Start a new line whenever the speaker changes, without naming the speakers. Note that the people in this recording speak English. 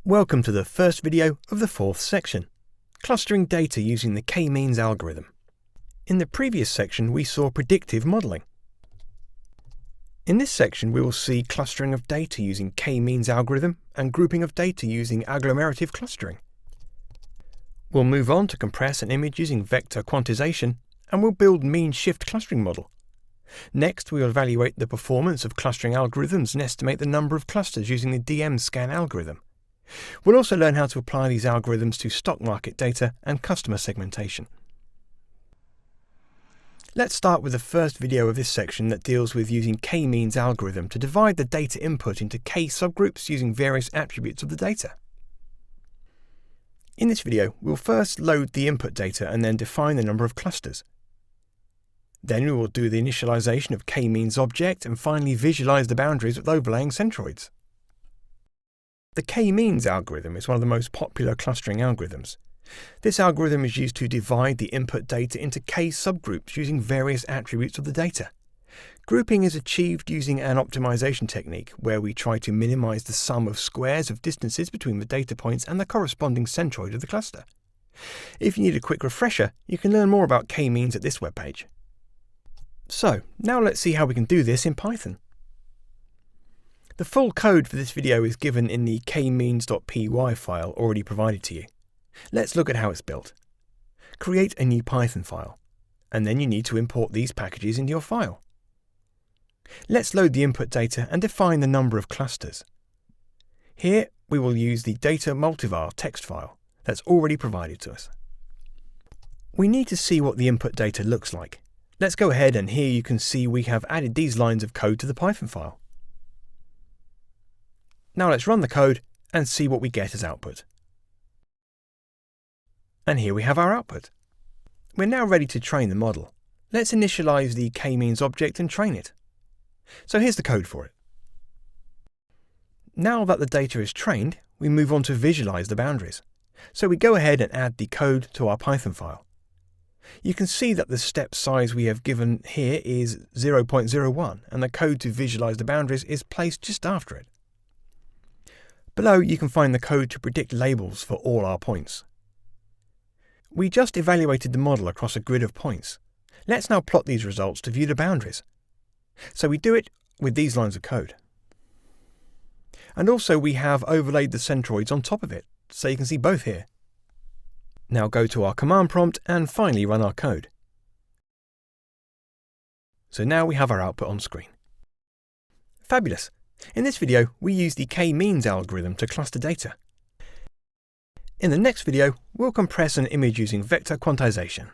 Welcome to the first video of the fourth section, clustering data using the k-means algorithm. In the previous section we saw predictive modelling. In this section we will see clustering of data using k-means algorithm and grouping of data using agglomerative clustering. We'll move on to compress an image using vector quantization, and we'll build mean shift clustering model. Next we will evaluate the performance of clustering algorithms and estimate the number of clusters using the DM-scan algorithm. We'll also learn how to apply these algorithms to stock market data and customer segmentation. Let's start with the first video of this section that deals with using k-means algorithm to divide the data input into k subgroups using various attributes of the data. In this video, we'll first load the input data and then define the number of clusters. Then we will do the initialization of k-means object and finally visualize the boundaries with overlaying centroids. The k-means algorithm is one of the most popular clustering algorithms. This algorithm is used to divide the input data into k subgroups using various attributes of the data. Grouping is achieved using an optimization technique where we try to minimize the sum of squares of distances between the data points and the corresponding centroid of the cluster. If you need a quick refresher, you can learn more about k-means at this webpage. So, now let's see how we can do this in Python. The full code for this video is given in the kmeans.py file already provided to you. Let's look at how it's built. Create a new Python file, and then you need to import these packages into your file. Let's load the input data and define the number of clusters. Here we will use the data multivar text file that's already provided to us. We need to see what the input data looks like. Let's go ahead, and here you can see we have added these lines of code to the Python file. Now let's run the code and see what we get as output. And here we have our output. We're now ready to train the model. Let's initialize the k-means object and train it. So here's the code for it. Now that the data is trained, we move on to visualize the boundaries. So we go ahead and add the code to our Python file. You can see that the step size we have given here is 0.01, and the code to visualize the boundaries is placed just after it. Below you can find the code to predict labels for all our points. We just evaluated the model across a grid of points. Let's now plot these results to view the boundaries. So we do it with these lines of code. And also we have overlaid the centroids on top of it, so you can see both here. Now go to our command prompt and finally run our code. So now we have our output on screen. Fabulous! In this video, we use the k-means algorithm to cluster data. In the next video, we'll compress an image using vector quantization.